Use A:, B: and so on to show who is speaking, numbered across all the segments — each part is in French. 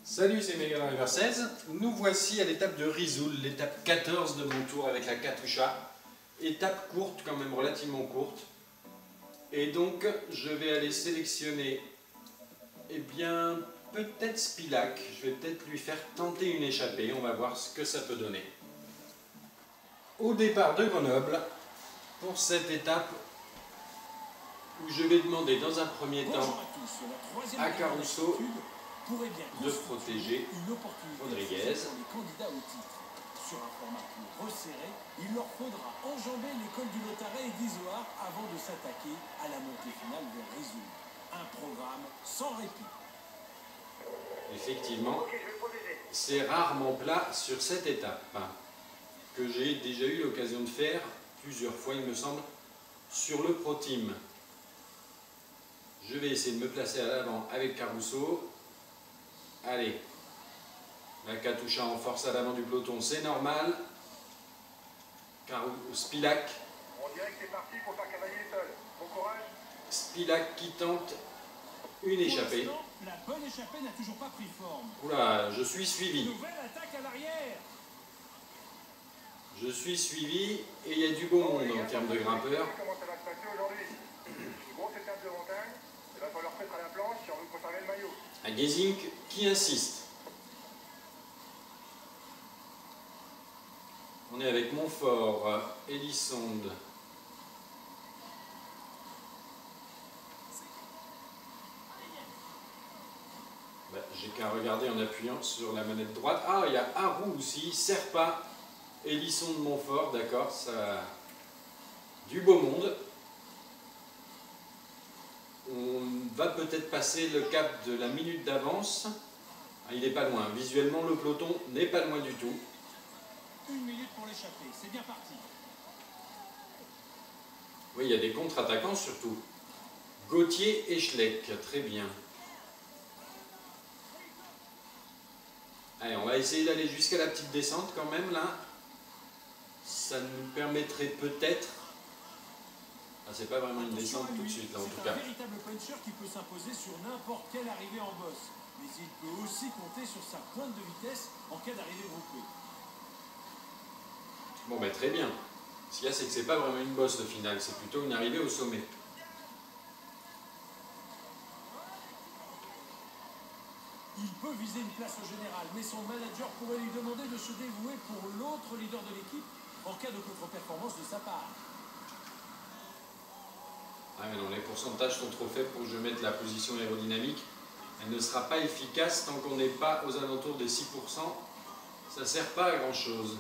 A: Salut, c'est Megadriver 16. Nous voici à l'étape de Risoul, l'étape 14 de mon tour avec la Katusha. Étape courte, quand même relativement courte. Et donc, je vais aller sélectionner, eh bien, peut-être Spilak. Je vais peut-être lui faire tenter une échappée. On va voir ce que ça peut donner. Au départ de Grenoble, pour cette étape, où je vais demander dans un premier temps à Caruso de protéger Rodriguez.
B: Sur un format plus resserré, il leur faudra enjamber l'école du Lotaret et d'Izoard avant de s'attaquer à la montée finale vers Risoul. Un programme sans répit.
A: Effectivement, c'est rarement plat sur cette étape, que j'ai déjà eu l'occasion de faire plusieurs fois, il me semble, sur le Pro Team. Je vais essayer de me placer à l'avant avec Caruso. Allez, la Katusha en force à l'avant du peloton, c'est normal. Spilak.
C: On dirait que c'est parti pour faire cavalier seul. Bon courage.
A: Spilak qui tente une échappée.
B: Pour l'instant, la bonne échappée n'a toujours pas pris forme.
A: Oula, je suis suivi.
B: Nouvelle attaque à l'arrière.
A: Je suis suivi et il y a du beau monde en termes de grimpeurs.
C: Comment ça va se passer aujourd'hui? Une grosse étape de montagne. Il va falloir mettre à la planche si on veut conserver le maillot.
A: Un Gesink qui insiste. On est avec Montfort, Elisonde. J'ai qu'à regarder en appuyant sur la manette droite. Ah, il y a Harou aussi, Serpa, Elisonde, Montfort, d'accord, ça. Du beau monde. On va peut-être passer le cap de la minute d'avance. Il n'est pas loin. Visuellement, le peloton n'est pas loin du tout.
B: 1 minute pour l'échapper, c'est bien parti.
A: Oui, il y a des contre-attaquants surtout. Gauthier et Schleck, très bien. Allez, on va essayer d'aller jusqu'à la petite descente quand même là. Ça nous permettrait peut-être... Ah, c'est pas vraiment une descente tout de suite là en tout cas.
B: C'est un véritable puncher qui peut s'imposer sur n'importe quelle arrivée en bosse. Mais il peut aussi compter sur sa pointe de vitesse en cas d'arrivée groupée.
A: Bon ben très bien. Ce qu'il y a, c'est que c'est pas vraiment une bosse au final, c'est plutôt une arrivée au sommet.
B: Il peut viser une place au général, mais son manager pourrait lui demander de se dévouer pour l'autre leader de l'équipe en cas de contre-performance de sa part.
A: Ah mais non, les pourcentages sont trop faibles pour que je mette la position aérodynamique. Elle ne sera pas efficace tant qu'on n'est pas aux alentours des 6%. Ça ne sert pas à grand chose.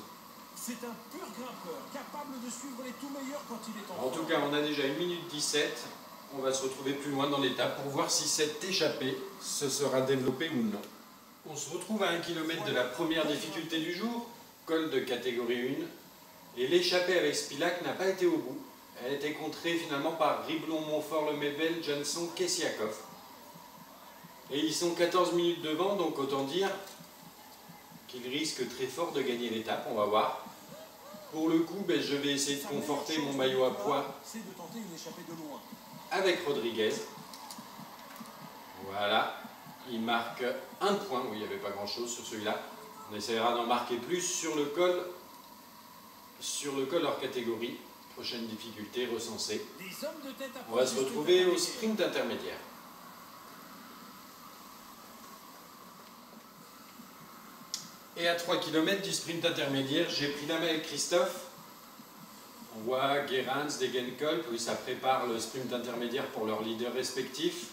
B: C'est un pur grimpeur, capable de suivre les tout meilleurs quand il est en
A: En tout cas, on a déjà 1 minute 17. On va se retrouver plus loin dans l'étape pour voir si cette échappée se sera développée ou non. On se retrouve à 1 km de la première difficulté du jour, col de catégorie 1. Et l'échappée avec Spilak n'a pas été au bout. Elle a été contrée finalement par Riblon, Montfort, Lemebel, Jansson, Kessiakov. Et ils sont 14 minutes devant, donc autant dire qu'ils risquent très fort de gagner l'étape, on va voir. Pour le coup, je vais essayer de conforter mon maillot à poids
B: c'est de tenter une échappée de loin.
A: avec Rodriguez. Voilà, il marque 1 point, oui, il n'y avait pas grand chose sur celui-là. On essaiera d'en marquer plus sur le col hors catégorie. Prochaine difficulté recensée.
B: Les hommes de tête
A: On va se retrouver au sprint intermédiaire. Et à 3 km du sprint intermédiaire, j'ai pris la main avec Christophe. On voit Gerrans, Degenkolb, oui, ça prépare le sprint intermédiaire pour leurs leaders respectifs.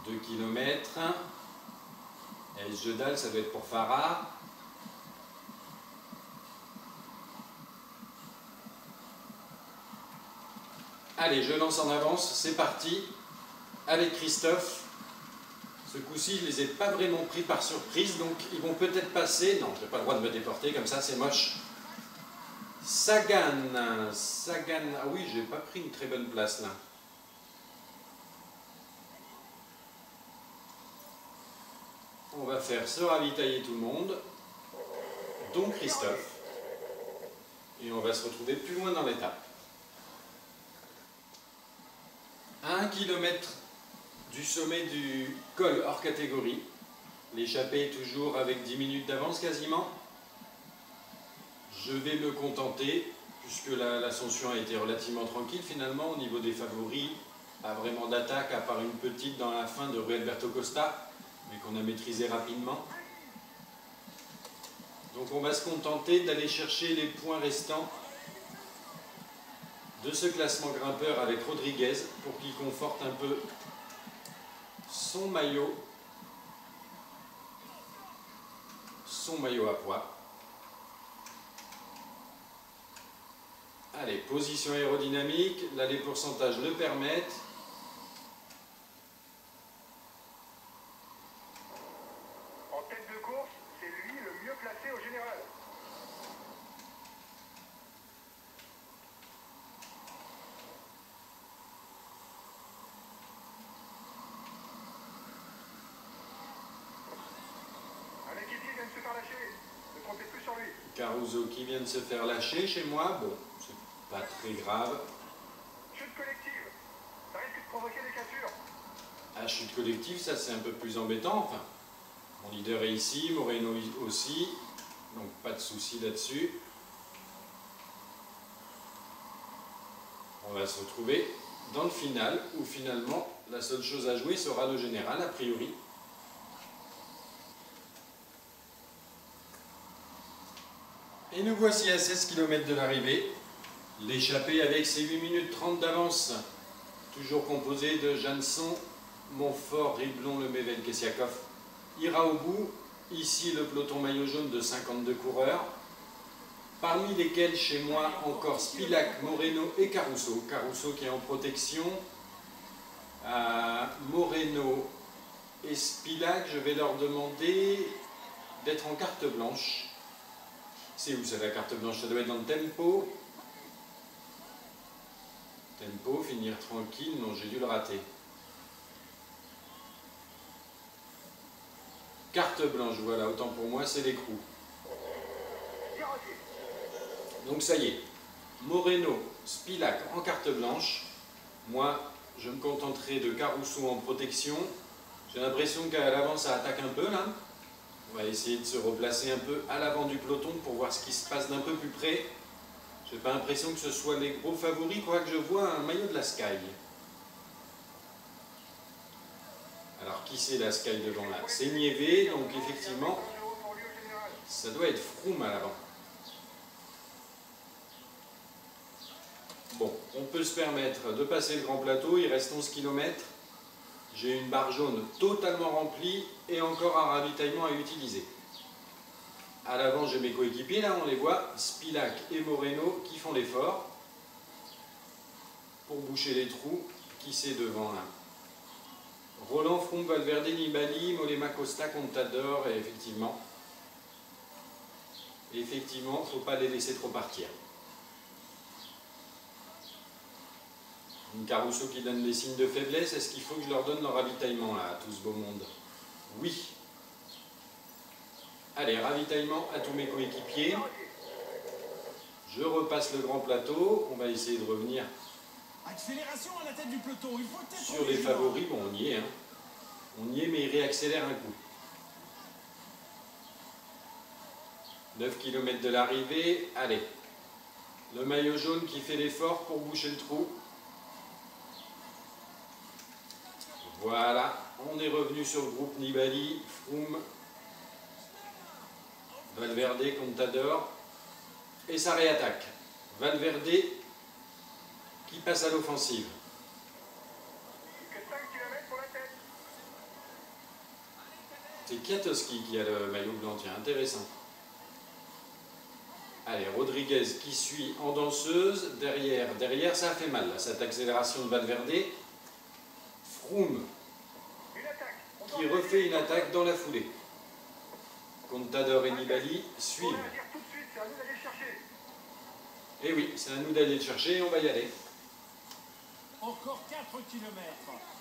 A: 2 km. Et Jedal, ça doit être pour Farah. Allez, je lance en avance, c'est parti. Avec Christophe. Ce coup-ci, je ne les ai pas vraiment pris par surprise, donc ils vont peut-être passer. Non, je n'ai pas le droit de me déporter, comme ça c'est moche. Sagan, ah oui, j'ai pas pris une très bonne place là. On va faire se ravitailler tout le monde, dont Christophe. Et on va se retrouver plus loin dans l'étape. À 1 km du sommet du col hors catégorie. L'échappée toujours avec 10 minutes d'avance quasiment. Je vais me contenter, puisque l'ascension a été relativement tranquille finalement au niveau des favoris. Pas vraiment d'attaque à part une petite dans la fin de Rui Alberto Costa, mais qu'on a maîtrisé rapidement. Donc on va se contenter d'aller chercher les points restants de ce classement grimpeur avec Rodriguez pour qu'il conforte un peu son maillot à poids. Allez, position aérodynamique, là les pourcentages le permettent.
C: En tête de course, c'est lui le mieux placé au général. Un équipier vient de se faire lâcher. Ne comptez plus sur lui.
A: Caruso qui vient de se faire lâcher chez moi. Bon, c'est pas très grave.
C: Chute collective. Ça risque de provoquer des cassures.
A: À chute collective, ça c'est un peu plus embêtant. Enfin, mon leader est ici, Moreno aussi. Donc pas de souci là-dessus. On va se retrouver dans le final, où finalement la seule chose à jouer sera le général, a priori. Et nous voici à 16 km de l'arrivée. L'échappée avec ses 8 minutes 30 d'avance, toujours composée de Janson, Montfort, Riblon, Lemaivel, Kessiakov, ira au bout. Ici le peloton maillot jaune de 52 coureurs, parmi lesquels chez moi encore Spilac, Moreno et Caruso. Caruso qui est en protection. Moreno et Spilac, je vais leur demander d'être en carte blanche. C'est où ça la carte blanche? Ça doit être dans le tempo. Tempo, finir tranquille. Non, j'ai dû le rater. Carte blanche, voilà, autant pour moi, c'est l'écrou. Donc ça y est. Moreno, Spilac en carte blanche. Moi, je me contenterai de Caruso en protection. J'ai l'impression qu'à l'avant, ça attaque un peu là. On va essayer de se replacer un peu à l'avant du peloton pour voir ce qui se passe d'un peu plus près. Je n'ai pas l'impression que ce soit les gros favoris, quoique je vois un maillot de la Sky. Alors qui c'est la Sky devant là? C'est Nieve, donc effectivement, ça doit être Froome à l'avant. Bon, on peut se permettre de passer le grand plateau, il reste 11 km. J'ai une barre jaune totalement remplie et encore un ravitaillement à utiliser. À l'avant, j'ai mes coéquipiers, là on les voit, Spilac et Moreno qui font l'effort pour boucher les trous. Qui c'est devant là? Roland, Froome, Valverde, Nibali, Mollema, Costa, Contador, et effectivement, il ne faut pas les laisser trop partir. Une Caruso qui donne des signes de faiblesse, est-ce qu'il faut que je leur donne leur ravitaillement là, à tout ce beau monde? Oui. Allez, ravitaillement à tous mes coéquipiers. Je repasse le grand plateau, on va essayer de revenir
B: Accélération à la tête du peloton, il faut être
A: sur les favoris. Bon, on y est, hein. On y est, mais il réaccélère un coup. 9 km de l'arrivée, allez. Le maillot jaune qui fait l'effort pour boucher le trou. Voilà, on est revenu sur le groupe Nibali, Froome, Valverde, Contador, et ça réattaque. Valverde qui passe à l'offensive. C'est Kwiatkowski qui a le maillot blanc, tiens, intéressant. Allez, Rodriguez qui suit en danseuse, derrière ça a fait mal, là, cette accélération de Valverde. Froome qui refait une attaque dans la foulée. Contador et Nibali suivent. Et oui, c'est à nous d'aller le chercher et on va y aller.
B: Encore 4 km.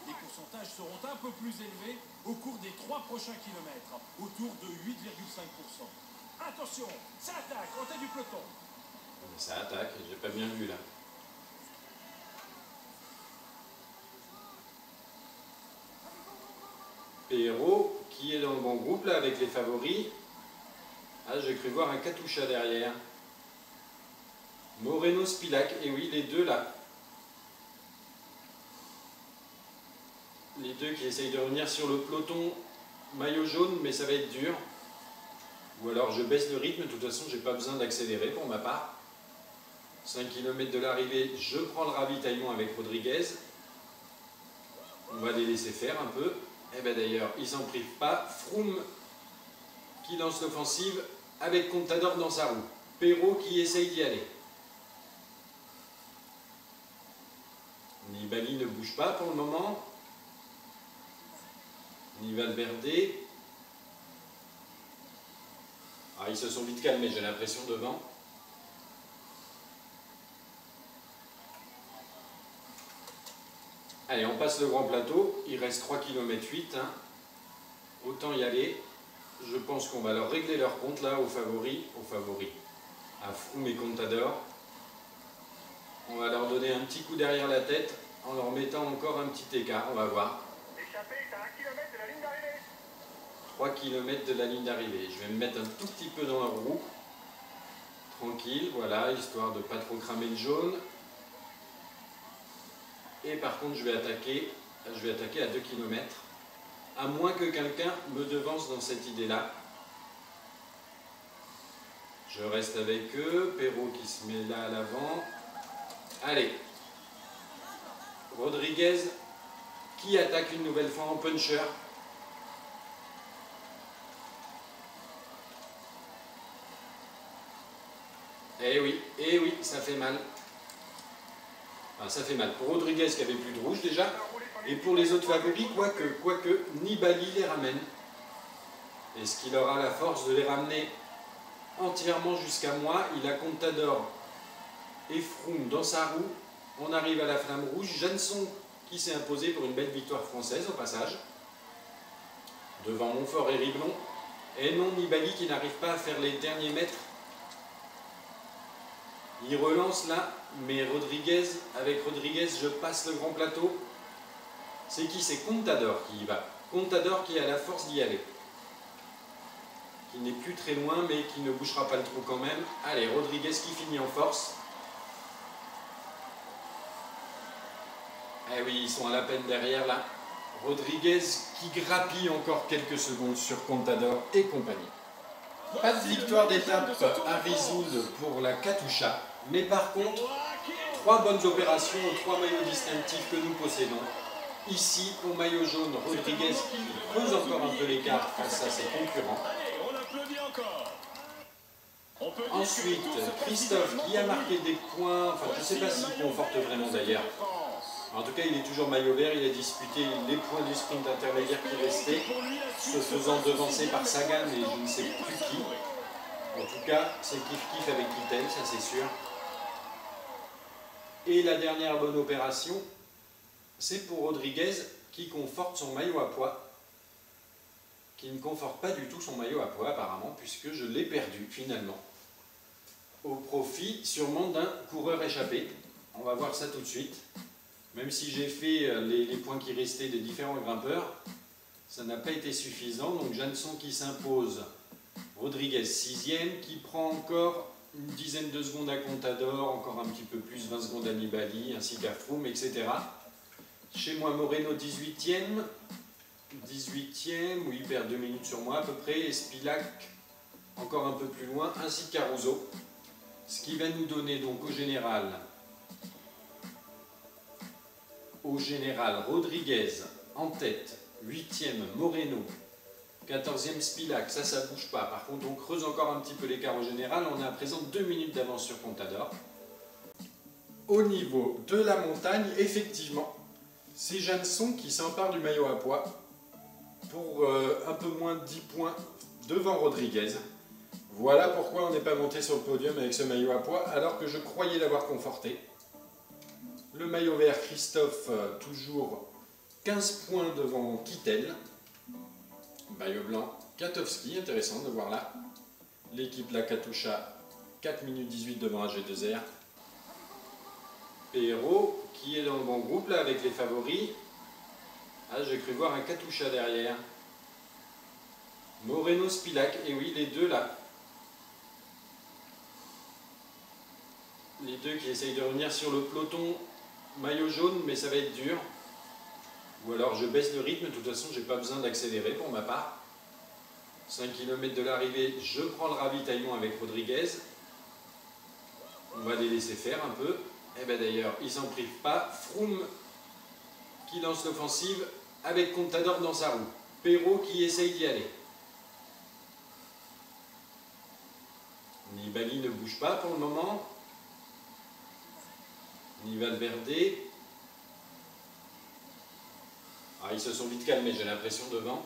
B: Les pourcentages seront un peu plus élevés au cours des 3 prochains kilomètres, autour de 8,5%. Attention, ça attaque en tête du peloton.
A: Ça attaque, j'ai pas bien vu là. Perrault qui est dans le bon groupe là avec les favoris. Ah, j'ai cru voir un Katusha derrière. Moreno Spilac, et oui, les deux là. Les deux qui essayent de revenir sur le peloton maillot jaune, mais ça va être dur. Ou alors je baisse le rythme, de toute façon j'ai pas besoin d'accélérer pour ma part. 5 km de l'arrivée, je prends le ravitaillement avec Rodriguez. On va les laisser faire un peu. Et bien d'ailleurs, ils s'en privent pas. Froome qui lance l'offensive avec Contador dans sa roue. Perrault qui essaye d'y aller. Nibali ne bouge pas pour le moment. Ni Valverde. Ah, ils se sont vite calmés, j'ai l'impression, devant. Allez, on passe le grand plateau. Il reste 3 km 8. Hein. Autant y aller. Je pense qu'on va leur régler leur compte là aux favoris. À Froome et Contador. On va leur donner un petit coup derrière la tête en leur mettant encore un petit écart. On va voir.
C: L'échappée est à 1 km de la ligne d'arrivée.
A: 3 km de la ligne d'arrivée. Je vais me mettre un tout petit peu dans leur roue. Tranquille, voilà, histoire de ne pas trop cramer le jaune. Et par contre, je vais attaquer à 2 km. À moins que quelqu'un me devance dans cette idée-là. Je reste avec eux. Perrault qui se met là à l'avant. Allez. Rodriguez qui attaque une nouvelle fois en puncher. Eh oui, ça fait mal. Enfin, ça fait mal pour Rodriguez qui avait plus de rouge déjà. Et pour les autres favoris, quoique, Nibali les ramène. Est-ce qu'il aura la force de les ramener entièrement jusqu'à moi? Il a Contador et Froome dans sa roue. On arrive à la flamme rouge. Janson qui s'est imposé pour une belle victoire française au passage. Devant Montfort et Riblon. Et non, Nibali qui n'arrive pas à faire les derniers mètres. Il relance là, mais avec Rodriguez, je passe le grand plateau. C'est qui? C'est Contador qui y va. Contador qui a la force d'y aller. Qui n'est plus très loin, mais qui ne bouchera pas le trou quand même. Allez, Rodriguez qui finit en force. Eh oui, ils sont à la peine derrière là. Rodriguez qui grappille encore quelques secondes sur Contador et compagnie. Pas de victoire d'étape à Risoul pour la Katusha, mais par contre, 3 bonnes opérations aux 3 maillots distinctifs que nous possédons. Ici, au maillot jaune, Rodriguez qui creuse encore un peu l'écart face à ses concurrents. Ensuite, Christophe qui a marqué des points, enfin je ne sais pas s'il conforte vraiment d'ailleurs. En tout cas, il est toujours maillot vert, il a disputé les points du sprint intermédiaire qui restaient, se faisant devancer par Sagan et je ne sais plus qui. En tout cas, c'est kiff-kiff avec Kittel, ça c'est sûr. Et la dernière bonne opération, c'est pour Rodriguez qui conforte son maillot à pois. Qui ne conforte pas du tout son maillot à pois apparemment, puisque je l'ai perdu finalement. Au profit sûrement d'un coureur échappé. On va voir ça tout de suite. Même si j'ai fait les points qui restaient des différents grimpeurs, ça n'a pas été suffisant. Donc Janson qui s'impose, Rodriguez 6e, qui prend encore une dizaine de secondes à Contador, encore un petit peu plus, 20 secondes à Nibali, ainsi qu'à Froome, etc. Chez moi, Moreno 18e, où il perd 2 minutes sur moi à peu près, et Spilac encore un peu plus loin, ainsi qu'Aruso. Ce qui va nous donner donc au général Rodriguez en tête, 8e Moreno, 14e Spilac, ça bouge pas. Par contre on creuse encore un petit peu l'écart au général, on est à présent 2 minutes d'avance sur Contador. Au niveau de la montagne, effectivement, c'est Janson qui s'empare du maillot à pois pour un peu moins de 10 points devant Rodriguez. Voilà pourquoi on n'est pas monté sur le podium avec ce maillot à pois alors que je croyais l'avoir conforté. Le maillot vert, Christophe, toujours 15 points devant Kittel. Maillot blanc, Katowski, intéressant de voir là. L'équipe La Katusha, 4 minutes 18 devant AG2R. Perrault, qui est dans le bon groupe là avec les favoris. Ah, j'ai cru voir un Katusha derrière. Moreno Spilac, et oui, les deux là. Les deux qui essayent de revenir sur le peloton maillot jaune, mais ça va être dur. Ou alors je baisse le rythme, de toute façon j'ai pas besoin d'accélérer pour ma part. 5 km de l'arrivée, je prends le ravitaillement avec Rodriguez. On va les laisser faire un peu. Et bien d'ailleurs, ils s'en privent pas. Froome qui lance l'offensive avec Contador dans sa roue. Perrault qui essaye d'y aller. Nibali ne bouge pas pour le moment. Ni Valverde. Ah, ils se sont vite calmés, j'ai l'impression, devant.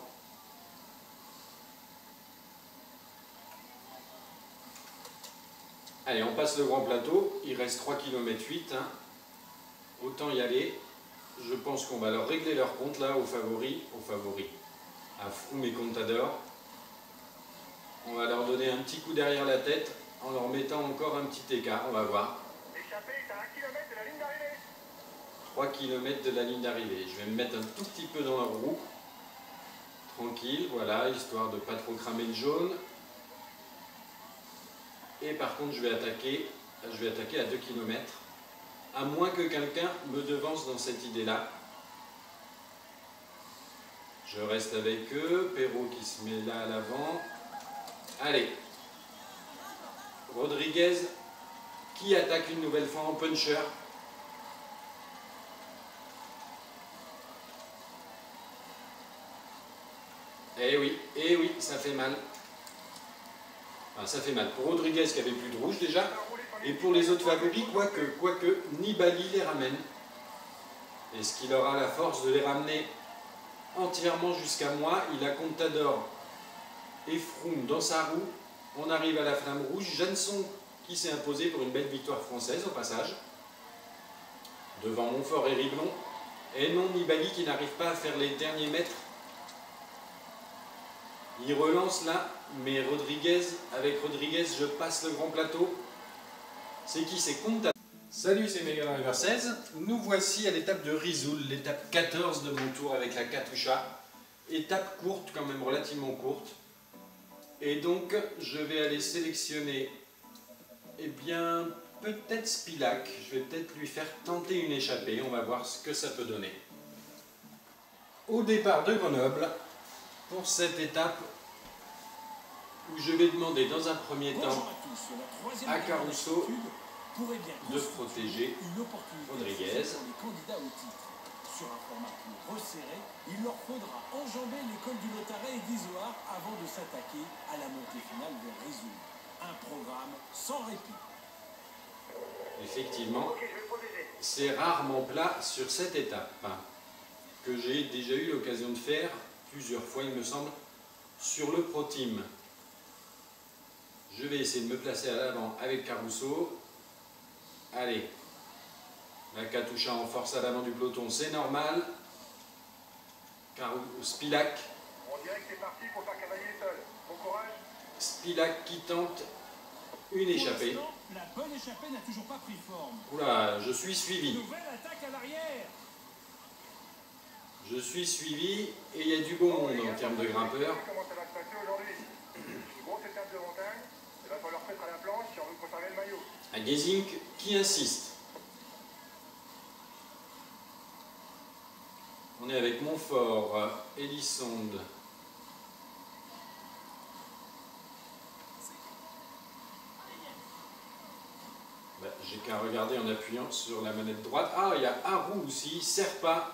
A: Allez, on passe le grand plateau. Il reste 3 km 8. Hein. Autant y aller. Je pense qu'on va leur régler leur compte là aux favoris. À Froome et Contador. On va leur donner un petit coup derrière la tête en leur mettant encore un petit écart. On va voir.
C: L'échappée est à 1 km de la ligne d'arrivée.
A: 3 km de la ligne d'arrivée. Je vais me mettre un tout petit peu dans leur roue. Tranquille, voilà, histoire de ne pas trop cramer le jaune. Et par contre, je vais attaquer à 2 km. À moins que quelqu'un me devance dans cette idée-là. Je reste avec eux. Perrault qui se met là à l'avant. Allez. Rodriguez qui attaque une nouvelle fois en puncher. Eh oui, ça fait mal. Enfin, ça fait mal pour Rodriguez qui avait plus de rouge déjà. Et pour les autres favoris, quoique Nibali les ramène. Est-ce qu'il aura la force de les ramener entièrement jusqu'à moi? Il a Contador et Froome dans sa roue. On arrive à la flamme rouge. Janson qui s'est imposé pour une belle victoire française au passage. Devant Montfort et Riblon. Et non, Nibali qui n'arrive pas à faire les derniers mètres. Il relance là, mais avec Rodriguez, je passe le grand plateau. C'est qui? C'est Contador. Salut, c'est Mega 16. Nous voici à l'étape de Risoul, l'étape 14 de mon tour avec la Katusha. Étape courte, quand même relativement courte. Et donc, je vais aller sélectionner, eh bien, peut-être Spilac. Je vais peut-être lui faire tenter une échappée. On va voir ce que ça peut donner. Au départ de Grenoble, pour cette étape où je vais demander dans un premier temps à Caruso de protéger Rodriguez.
B: Sur un format plus resserré, il leur faudra enjamber les cols du Lotaret et d'Izoard avant de s'attaquer à la montée finale vers Risoul. Un programme sans répit.
A: Effectivement, c'est rarement plat sur cette étape, que j'ai déjà eu l'occasion de faire plusieurs fois, il me semble, sur le Pro Team. Je vais essayer de me placer à l'avant avec Caruso. Allez, la Katusha en force à l'avant du peloton, c'est normal. Spilac.
C: On dirait que c'est parti pour faire cavalier seul. Bon courage.
A: Spilac qui tente une échappée.
B: La bonne échappée n'a toujours pas pris forme.
A: Oula, je suis suivi.
B: Nouvelle attaque à l'arrière.
A: Je suis suivi et il y a du beau monde en termes de grimpeurs.
C: Comment ça va se passer aujourd'hui? Une grosse étape de montagne. Il va falloir mettre à la planche si on veut conserver le maillot.
A: Un Gesink qui insiste. On est avec Montfort, Elisonde. J'ai qu'à regarder en appuyant sur la manette droite. Ah, il y a Harou aussi, Serpa,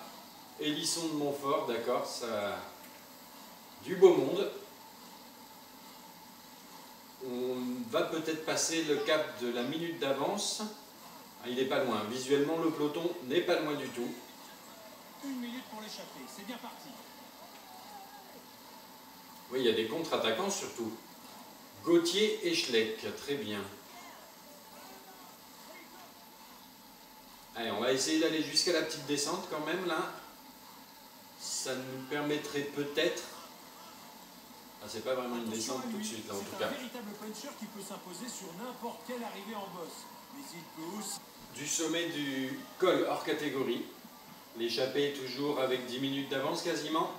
A: Elisonde, Montfort, d'accord, ça... Du beau monde. On va peut-être passer le cap de la minute d'avance. Ah, il n'est pas loin. Visuellement, le peloton n'est pas loin du tout.
B: 1 minute pour l'échapper, c'est bien parti.
A: Oui, il y a des contre-attaquants surtout. Gauthier et Schleck, très bien. Allez, on va essayer d'aller jusqu'à la petite descente quand même là. Ça nous permettrait peut-être... Ah, c'est pas vraiment une descente tout de suite là en tout cas.
B: C'est un véritable puncher qui peut s'imposer sur n'importe quelle arrivée en bosse. Mais il peut aussi...
A: Du sommet du col hors catégorie. L'échappée est toujours avec 10 minutes d'avance quasiment.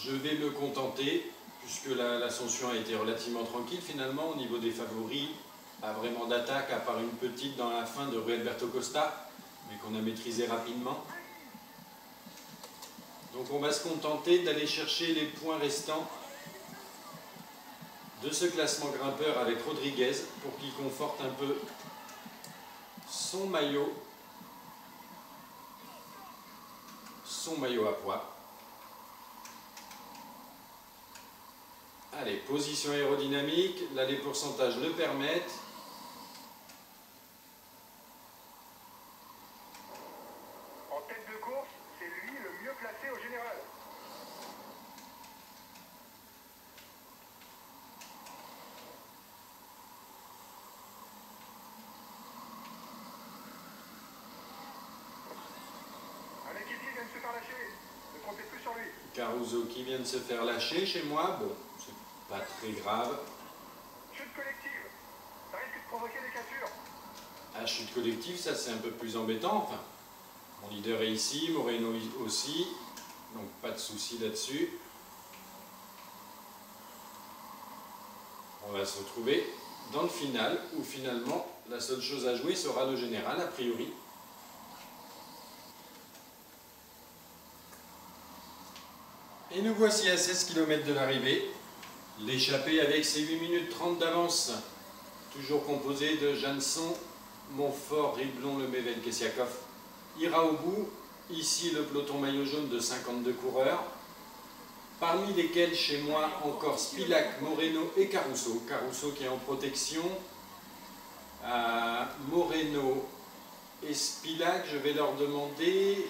A: je vais me contenter, puisque l'ascension a été relativement tranquille finalement au niveau des favoris, pas vraiment d'attaque à part une petite dans la fin de Rui Alberto Costa, mais qu'on a maîtrisé rapidement. Donc on va se contenter d'aller chercher les points restants de ce classement grimpeur avec Rodriguez pour qu'il conforte un peu son maillot à poids. Allez, position aérodynamique, là les pourcentages le permettent.
C: En tête de course, c'est lui le mieux placé au général. Un équipier vient de se faire lâcher. Ne comptez plus sur lui.
A: Caruso qui vient de se faire lâcher chez moi, bon, c'est pas très grave.
C: Chute collective. Ça risque de provoquer des cassures.
A: Ah, chute collective, ça c'est un peu plus embêtant. Enfin, mon leader est ici, Moreno aussi, donc pas de souci là-dessus. On va se retrouver dans le final, où finalement la seule chose à jouer sera le général, a priori. Et nous voici à 16 km de l'arrivée. L'échappée avec ses 8 minutes 30 d'avance, toujours composé de Janson, Montfort, Riblon, Lemaivel, Kessiakov, ira au bout. Ici le peloton maillot jaune de 52 coureurs, parmi lesquels chez moi encore Spilac, Moreno et Caruso. Caruso qui est en protection. Moreno et Spilac, je vais leur demander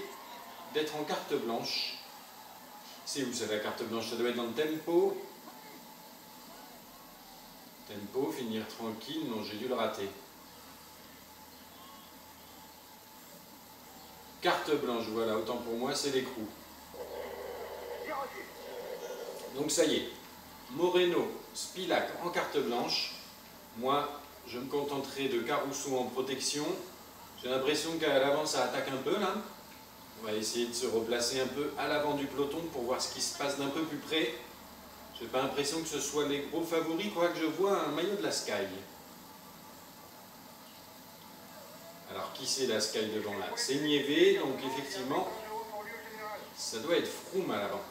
A: d'être en carte blanche. C'est où ça la carte blanche? Ça doit être dans le tempo. Tempo, finir tranquille, non j'ai dû le rater. Carte blanche, voilà, autant pour moi, c'est l'écrou. Donc ça y est, Moreno, Spilac en carte blanche. Moi, je me contenterai de Caruso en protection. J'ai l'impression qu'à l'avant, ça attaque un peu là. On va essayer de se replacer un peu à l'avant du peloton pour voir ce qui se passe d'un peu plus près. J'ai pas l'impression que ce soit les gros favoris, quoique je vois un maillot de la Sky. Alors qui c'est la Sky devant là? C'est Nieve, donc effectivement, ça doit être Froome à l'avant.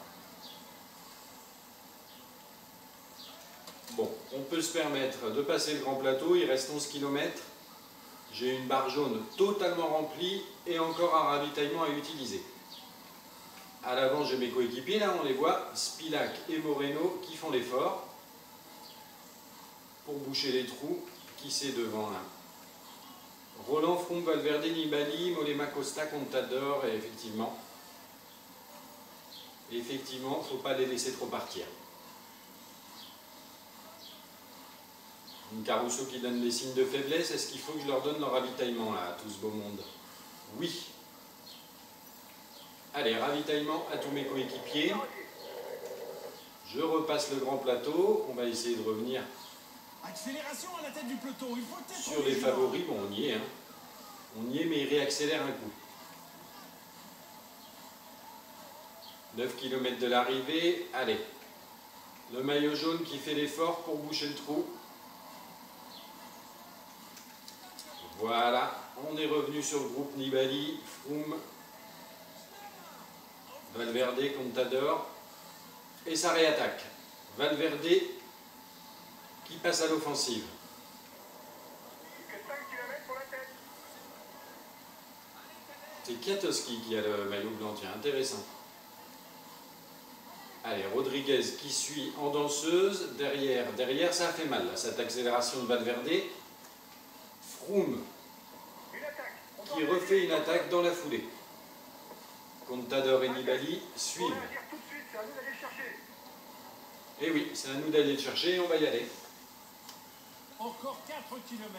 A: Bon, on peut se permettre de passer le grand plateau, il reste 11 km. J'ai une barre jaune totalement remplie et encore un ravitaillement à utiliser. À l'avant, j'ai mes coéquipiers, là on les voit, Spilac et Moreno qui font l'effort pour boucher les trous. Qui c'est devant là? Roland, Froome, Valverde, Nibali, Mollema, Costa, Contador, et effectivement, il ne faut pas les laisser trop partir. Une Caruso qui donne des signes de faiblesse, est-ce qu'il faut que je leur donne leur ravitaillement là, à tout ce beau monde? Oui. Allez, ravitaillement à tous mes coéquipiers. Je repasse le grand plateau, on va essayer de revenir
B: Accélération à la tête du peloton, il faut être
A: sur les favoris. Bon, on y est, hein. On y est, mais il réaccélère un coup. 9 km de l'arrivée, allez. Le maillot jaune qui fait l'effort pour boucher le trou. Voilà, on est revenu sur le groupe Nibali, Froome, Valverde, Contador. Et ça réattaque. Valverde qui passe à l'offensive.
C: Que 5 km pour la tête.
A: C'est Kwiatkowski qui a le maillot blanc, tiens, intéressant. Allez, Rodriguez qui suit en danseuse. Derrière ça a fait mal, là, cette accélération de Valverde. Froome qui refait une attaque dans la foulée. Contador et Nibali suivent. Et oui, c'est à nous d'aller le chercher et on va y aller.
B: Encore 4 km.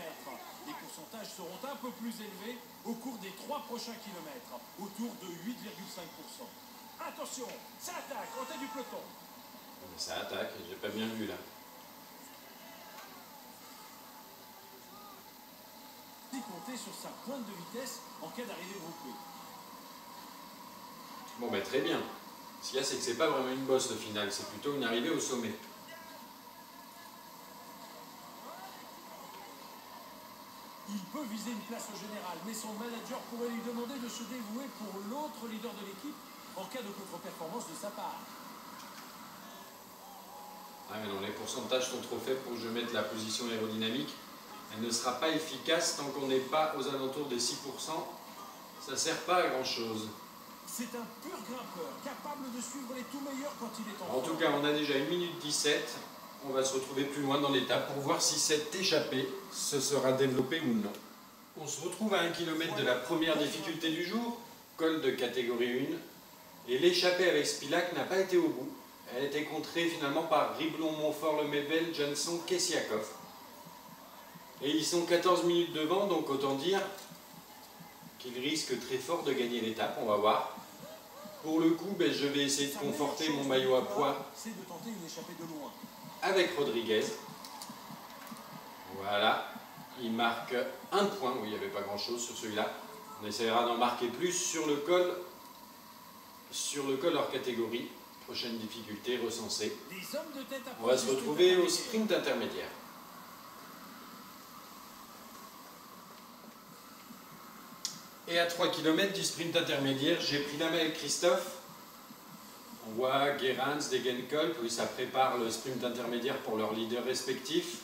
B: Les pourcentages seront un peu plus élevés au cours des 3 prochains kilomètres, autour de 8,5%. Attention, ça attaque en tête du peloton.
A: Ça attaque, j'ai pas bien vu là.
B: Il compter sur sa pointe de vitesse en cas d'arrivée groupée.
A: Bon ben très bien. Ce qu'il y a, c'est que c'est pas vraiment une bosse le final, c'est plutôt une arrivée au sommet.
B: Il peut viser une place au général, mais son manager pourrait lui demander de se dévouer pour l'autre leader de l'équipe en cas de contre-performance de sa part.
A: Ah mais non, les pourcentages sont trop faibles pour que je mette la position aérodynamique. Elle ne sera pas efficace tant qu'on n'est pas aux alentours des 6%. Ça ne sert pas à grand chose.
B: C'est un pur grimpeur, capable de suivre les tout meilleurs quand il est en
A: En tout cas, on a déjà 1 minute 17. On va se retrouver plus loin dans l'étape pour voir si cette échappée se sera développée ou non. On se retrouve à 1 km de la première difficulté du jour, col de catégorie 1. Et l'échappée avec Spilak n'a pas été au bout. Elle a été contrée finalement par Riblon, Montfort, Lemebel, Jansson, Kessiakov. Et ils sont 14 minutes devant, donc autant dire qu'ils risquent très fort de gagner l'étape, on va voir. Pour le coup, je vais essayer de conforter mon maillot à poids avec Rodriguez. Voilà, il marque 1 point, oui, il n'y avait pas grand chose sur celui-là. On essaiera d'en marquer plus sur le col hors catégorie. Prochaine difficulté recensée. On va se retrouver au sprint intermédiaire. Et à 3 km du sprint intermédiaire, j'ai pris la main avec Christophe. On voit Gerrans, Degenkolb, oui, ça prépare le sprint intermédiaire pour leurs leaders respectifs.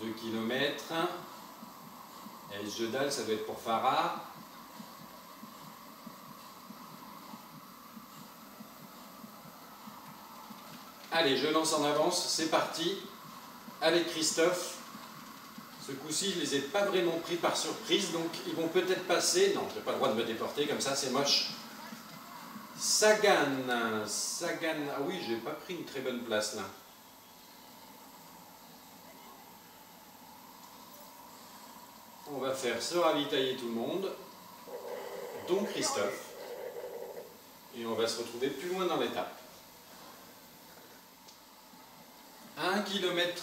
A: 2 km. Et Jedal, ça doit être pour Farah. Allez, je lance en avance, c'est parti. Avec Christophe. Ce coup-ci, je ne les ai pas vraiment pris par surprise, donc ils vont peut-être passer. Non, je n'ai pas le droit de me déporter, comme ça c'est moche. Sagan, ah oui, j'ai pas pris une très bonne place là. On va faire se ravitailler tout le monde, dont Christophe. Et on va se retrouver plus loin dans l'étape. À 1 km